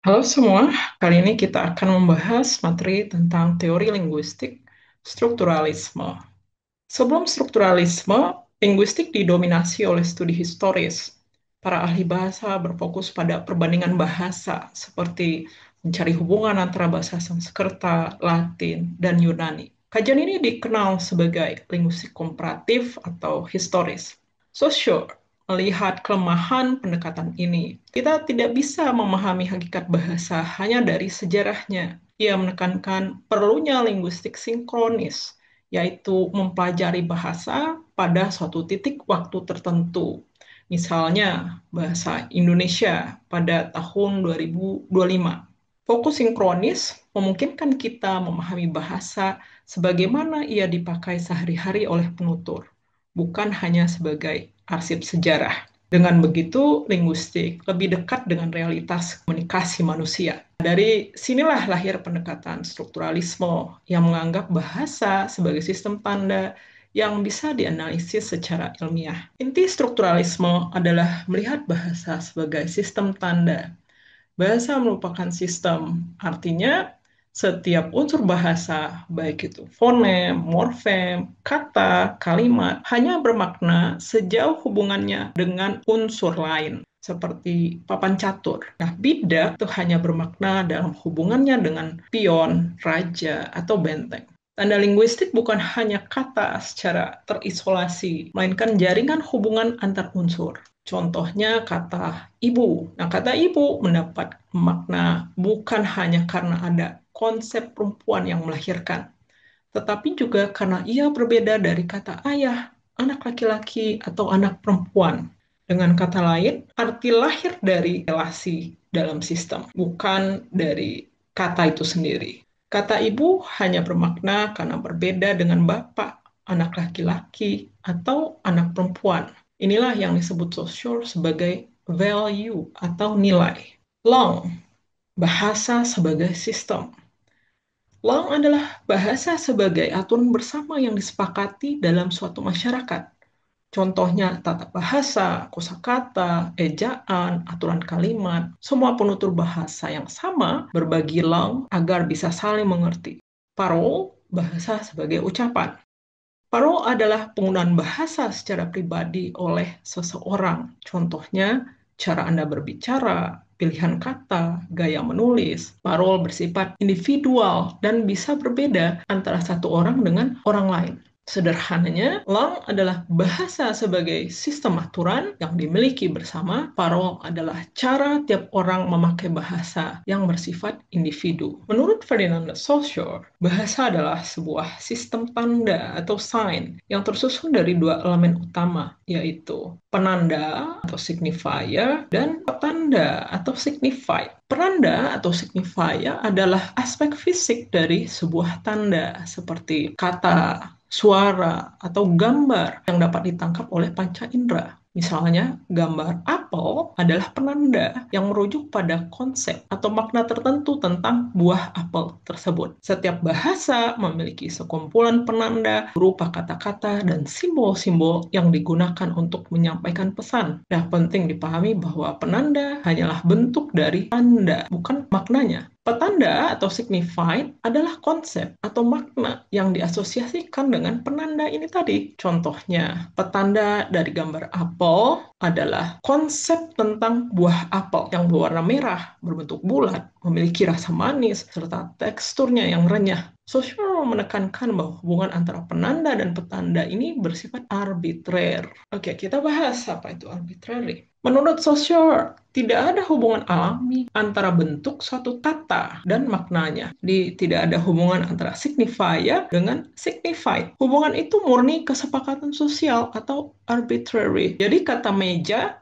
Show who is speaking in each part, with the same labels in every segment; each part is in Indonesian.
Speaker 1: Halo semua, kali ini kita akan membahas materi tentang teori linguistik strukturalisme. Sebelum strukturalisme, linguistik didominasi oleh studi historis. Para ahli bahasa berfokus pada perbandingan bahasa, seperti mencari hubungan antara bahasa Sanskerta, Latin, dan Yunani. Kajian ini dikenal sebagai linguistik komparatif atau historis. Saussure melihat kelemahan pendekatan ini. Kita tidak bisa memahami hakikat bahasa hanya dari sejarahnya. Ia menekankan perlunya linguistik sinkronis, yaitu mempelajari bahasa pada suatu titik waktu tertentu. Misalnya, bahasa Indonesia pada tahun 2025. Fokus sinkronis memungkinkan kita memahami bahasa sebagaimana ia dipakai sehari-hari oleh penutur, bukan hanya sebagai arsip sejarah. Dengan begitu, linguistik lebih dekat dengan realitas komunikasi manusia. Dari sinilah lahir pendekatan strukturalisme yang menganggap bahasa sebagai sistem tanda yang bisa dianalisis secara ilmiah. Inti strukturalisme adalah melihat bahasa sebagai sistem tanda. Bahasa merupakan sistem, artinya setiap unsur bahasa, baik itu fonem, morfem, kata, kalimat, hanya bermakna sejauh hubungannya dengan unsur lain, seperti papan catur. Nah, bidak itu hanya bermakna dalam hubungannya dengan pion, raja, atau benteng. Tanda linguistik bukan hanya kata secara terisolasi, melainkan jaringan hubungan antar unsur. Contohnya kata ibu. Nah, kata ibu mendapat makna bukan hanya karena ada konsep perempuan yang melahirkan, tetapi juga karena ia berbeda dari kata ayah, anak laki-laki, atau anak perempuan. Dengan kata lain, arti lahir dari relasi dalam sistem, bukan dari kata itu sendiri. Kata ibu hanya bermakna karena berbeda dengan bapak, anak laki-laki, atau anak perempuan. Inilah yang disebut Saussure sebagai value atau nilai. Long, bahasa sebagai sistem. Long adalah bahasa sebagai aturan bersama yang disepakati dalam suatu masyarakat. Contohnya tata bahasa, kosakata, ejaan, aturan kalimat, semua penutur bahasa yang sama berbagi long agar bisa saling mengerti. Parole, bahasa sebagai ucapan. Parole adalah penggunaan bahasa secara pribadi oleh seseorang. Contohnya, cara Anda berbicara, pilihan kata, gaya menulis. Parole bersifat individual dan bisa berbeda antara satu orang dengan orang lain. Sederhananya, lang adalah bahasa sebagai sistem aturan yang dimiliki bersama. Parol adalah cara tiap orang memakai bahasa yang bersifat individu. Menurut Ferdinand de Saussure, bahasa adalah sebuah sistem tanda atau sign yang tersusun dari dua elemen utama, yaitu penanda atau signifier dan petanda atau signify. Penanda atau signifier adalah aspek fisik dari sebuah tanda seperti kata, suara, atau gambar yang dapat ditangkap oleh panca indera. Misalnya, gambar apel adalah penanda yang merujuk pada konsep atau makna tertentu tentang buah apel tersebut. Setiap bahasa memiliki sekumpulan penanda berupa kata-kata dan simbol-simbol yang digunakan untuk menyampaikan pesan. Nah, penting dipahami bahwa penanda hanyalah bentuk dari tanda, bukan maknanya. Petanda atau signified adalah konsep atau makna yang diasosiasikan dengan penanda ini tadi. Contohnya, petanda dari gambar apel adalah konsep tentang buah apel yang berwarna merah, berbentuk bulat, memiliki rasa manis, serta teksturnya yang renyah. Saussure menekankan bahwa hubungan antara penanda dan petanda ini bersifat arbitrer. Oke, kita bahas apa itu arbitrary. Menurut Saussure, tidak ada hubungan alami antara bentuk suatu kata dan maknanya. Tidak ada hubungan antara signifier dengan signified. Hubungan itu murni kesepakatan sosial atau arbitrary. Jadi kata meja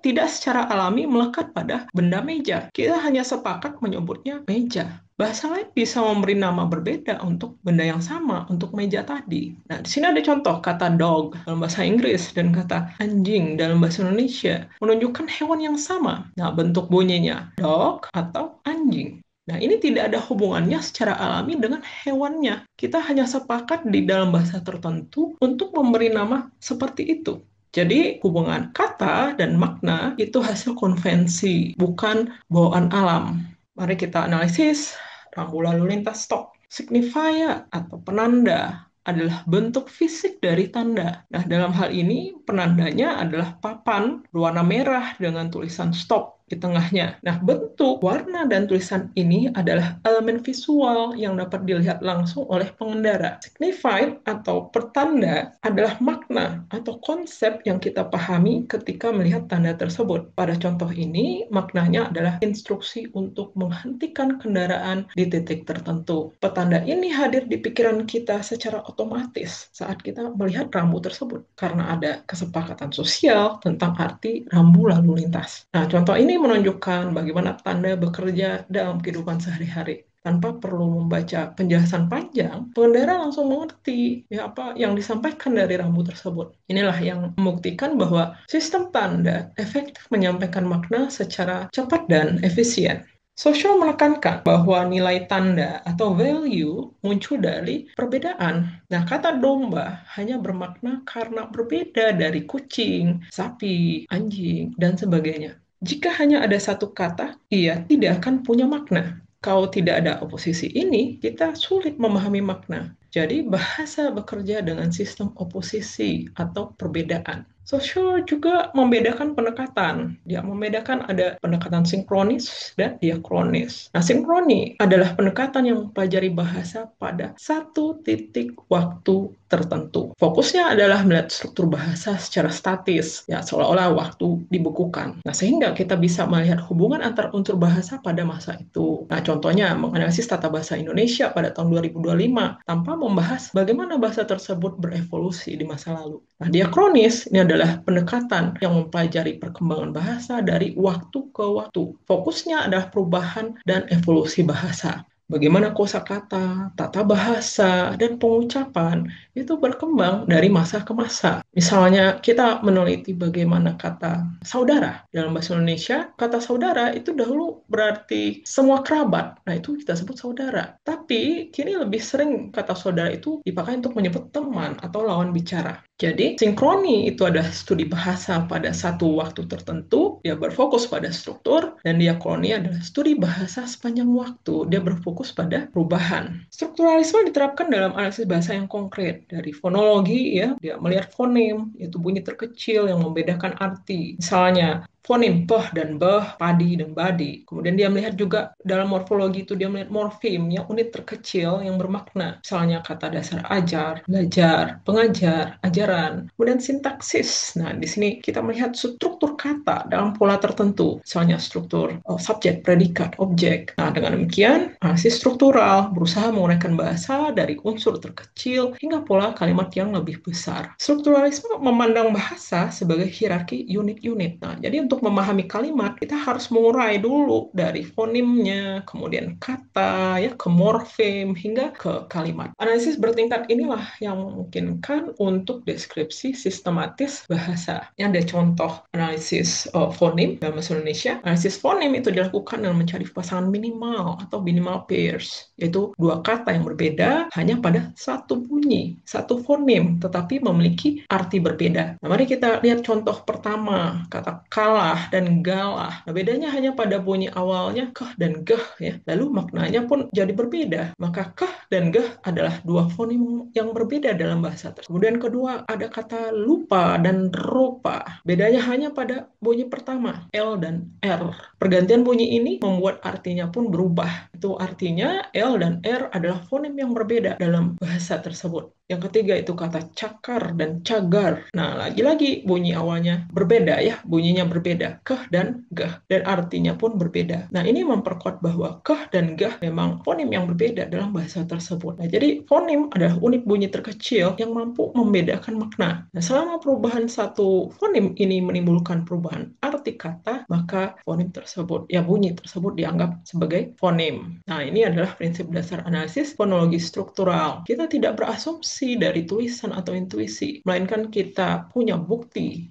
Speaker 1: tidak secara alami melekat pada benda meja. Kita hanya sepakat menyebutnya meja. Bahasa lain bisa memberi nama berbeda untuk benda yang sama, untuk meja tadi. Nah, di sini ada contoh kata dog dalam bahasa Inggris dan kata anjing dalam bahasa Indonesia menunjukkan hewan yang sama. Nah, bentuk bunyinya dog atau anjing. Nah, ini tidak ada hubungannya secara alami dengan hewannya. Kita hanya sepakat di dalam bahasa tertentu untuk memberi nama seperti itu. Jadi hubungan kata dan makna itu hasil konvensi, bukan bawaan alam. Mari kita analisis rambu lalu lintas stop. Signifier atau penanda adalah bentuk fisik dari tanda. Nah, dalam hal ini penandanya adalah papan berwarna merah dengan tulisan stop di tengahnya. Nah, bentuk, warna, dan tulisan ini adalah elemen visual yang dapat dilihat langsung oleh pengendara. Signified atau pertanda adalah makna atau konsep yang kita pahami ketika melihat tanda tersebut. Pada contoh ini, maknanya adalah instruksi untuk menghentikan kendaraan di titik tertentu. Petanda ini hadir di pikiran kita secara otomatis saat kita melihat rambu tersebut karena ada kesepakatan sosial tentang arti rambu lalu lintas. Nah, contoh ini menunjukkan bagaimana tanda bekerja dalam kehidupan sehari-hari. Tanpa perlu membaca penjelasan panjang, pengendara langsung mengerti ya apa yang disampaikan dari rambu tersebut. Inilah yang membuktikan bahwa sistem tanda efektif menyampaikan makna secara cepat dan efisien. Social menekankan bahwa nilai tanda atau value muncul dari perbedaan. Nah, kata domba hanya bermakna karena berbeda dari kucing, sapi, anjing, dan sebagainya. Jika hanya ada satu kata, ia tidak akan punya makna. Kalau tidak ada oposisi ini, kita sulit memahami makna. Jadi, bahasa bekerja dengan sistem oposisi atau perbedaan. Sosial juga membedakan pendekatan. Dia membedakan ada pendekatan sinkronis dan diakronis. Nah, sinkroni adalah pendekatan yang mempelajari bahasa pada satu titik waktu tertentu. Fokusnya adalah melihat struktur bahasa secara statis, ya seolah-olah waktu dibukukan. Nah, sehingga kita bisa melihat hubungan antar unsur bahasa pada masa itu. Nah, contohnya menganalisis tata bahasa Indonesia pada tahun 2025 tanpa membahas bagaimana bahasa tersebut berevolusi di masa lalu. Nah, diakronis ini adalah pendekatan yang mempelajari perkembangan bahasa dari waktu ke waktu. Fokusnya adalah perubahan dan evolusi bahasa. Bagaimana kosakata, tata bahasa, dan pengucapan itu berkembang dari masa ke masa. Misalnya, kita meneliti bagaimana kata saudara. Dalam bahasa Indonesia, kata saudara itu dahulu berarti semua kerabat. Nah, itu kita sebut saudara. Tapi, kini lebih sering kata saudara itu dipakai untuk menyebut teman atau lawan bicara. Jadi, sinkroni itu adalah studi bahasa pada satu waktu tertentu, dia berfokus pada struktur, dan diakroni adalah studi bahasa sepanjang waktu, dia berfokus pada perubahan. Strukturalisme diterapkan dalam analisis bahasa yang konkret, dari fonologi, ya, dia melihat fonem, yaitu bunyi terkecil yang membedakan arti. Misalnya, fonem peh dan beh, padi dan badi. Kemudian dia melihat juga dalam morfologi itu dia melihat morfem yang unit terkecil yang bermakna. Misalnya kata dasar ajar, belajar, pengajar, ajaran. Kemudian sintaksis. Nah, di sini kita melihat struktur kata dalam pola tertentu. Misalnya struktur subjek, predikat, objek. Nah, dengan demikian, analisis struktural berusaha menguraikan bahasa dari unsur terkecil hingga pola kalimat yang lebih besar. Strukturalisme memandang bahasa sebagai hierarki unit-unit. Nah, jadi untuk memahami kalimat, kita harus mengurai dulu dari fonimnya, kemudian kata, ya, ke morfem, hingga ke kalimat. Analisis bertingkat inilah yang memungkinkan untuk deskripsi sistematis bahasa. Yang ada contoh analisis fonim dalam bahasa Indonesia. Analisis fonim itu dilakukan dengan mencari pasangan minimal atau minimal pairs, yaitu dua kata yang berbeda hanya pada satu bunyi, satu fonim, tetapi memiliki arti berbeda. Nah, mari kita lihat contoh pertama, kata kalah dan galah. Nah, bedanya hanya pada bunyi awalnya keh dan geh, ya. Lalu maknanya pun jadi berbeda. Maka keh dan geh adalah dua fonim yang berbeda dalam bahasa tersebut. Kemudian kedua, ada kata lupa dan rupa. Bedanya hanya pada bunyi pertama, L dan R. Pergantian bunyi ini membuat artinya pun berubah. Itu artinya L dan R adalah fonim yang berbeda dalam bahasa tersebut. Yang ketiga itu kata cakar dan cagar. Nah, lagi-lagi bunyi awalnya berbeda, ya, bunyinya berbeda, keh dan geh, dan artinya pun berbeda. Nah, ini memperkuat bahwa keh dan geh memang fonim yang berbeda dalam bahasa tersebut. Nah, jadi fonim adalah unit bunyi terkecil yang mampu membedakan makna. Nah, selama perubahan satu fonim ini menimbulkan perubahan arti kata, maka fonim tersebut, ya, bunyi tersebut dianggap sebagai fonim. Nah, ini adalah prinsip dasar analisis fonologi struktural. Kita tidak berasumsi asumsi dari tulisan atau intuisi, melainkan kita punya bukti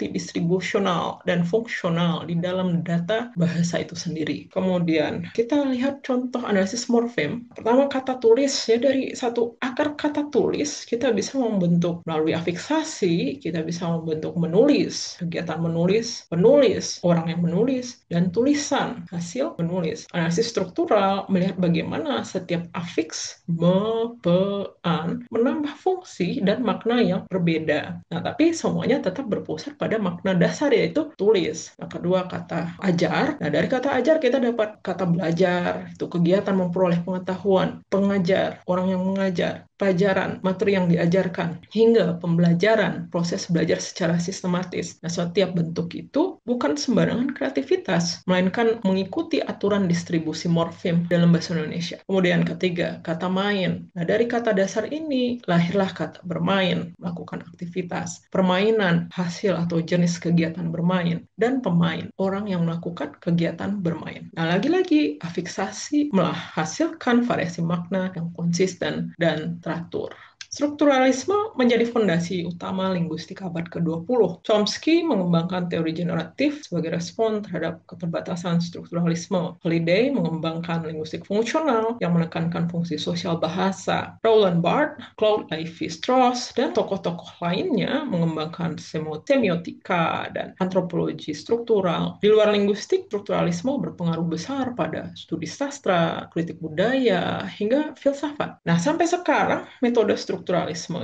Speaker 1: distribusional dan fungsional di dalam data bahasa itu sendiri. Kemudian kita lihat contoh analisis morfem. Pertama, kata tulis, ya, dari satu akar kata tulis kita bisa membentuk melalui afiksasi, kita bisa membentuk menulis, kegiatan menulis, penulis, orang yang menulis, dan tulisan, hasil menulis. Analisis struktural melihat bagaimana setiap afiks, menambah fungsi dan makna yang berbeda. Nah, tapi semuanya tetap berpusat pada makna dasar, yaitu tulis. Yang kedua, kata ajar. Nah, dari kata ajar kita dapat kata belajar, itu kegiatan memperoleh pengetahuan, pengajar, orang yang mengajar, pelajaran, materi yang diajarkan, hingga pembelajaran, proses belajar secara sistematis. Nah, setiap bentuk itu bukan sembarangan kreativitas, melainkan mengikuti aturan distribusi morfem dalam bahasa Indonesia. Kemudian ketiga, kata main. Nah, dari kata dasar ini lahirlah kata bermain, melakukan aktivitas. Permainan, hasil atau jenis kegiatan bermain. Dan pemain, orang yang melakukan kegiatan bermain. Nah, lagi-lagi, afiksasi menghasilkan variasi makna yang konsisten dan teratur. Strukturalisme menjadi fondasi utama linguistik abad ke-20. Chomsky mengembangkan teori generatif sebagai respon terhadap keterbatasan strukturalisme. Halliday mengembangkan linguistik fungsional yang menekankan fungsi sosial bahasa. Roland Barthes, Claude Lévi-Strauss, dan tokoh-tokoh lainnya mengembangkan semiotika dan antropologi struktural. Di luar linguistik, strukturalisme berpengaruh besar pada studi sastra, kritik budaya, hingga filsafat. Nah, sampai sekarang metode strukturalisme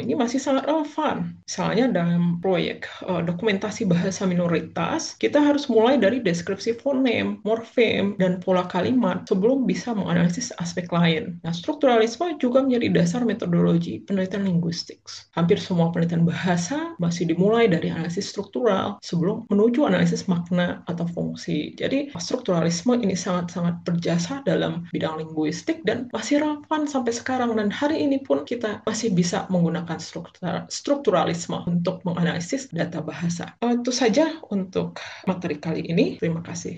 Speaker 1: ini masih sangat relevan. Misalnya dalam proyek dokumentasi bahasa minoritas, kita harus mulai dari deskripsi fonem, morfem, dan pola kalimat sebelum bisa menganalisis aspek lain. Nah, strukturalisme juga menjadi dasar metodologi penelitian linguistik. Hampir semua penelitian bahasa masih dimulai dari analisis struktural sebelum menuju analisis makna atau fungsi. Jadi, strukturalisme ini sangat-sangat berjasa dalam bidang linguistik dan masih relevan sampai sekarang, dan hari ini pun kita masih bisa menggunakan strukturalisme untuk menganalisis data bahasa. Itu saja untuk materi kali ini. Terima kasih.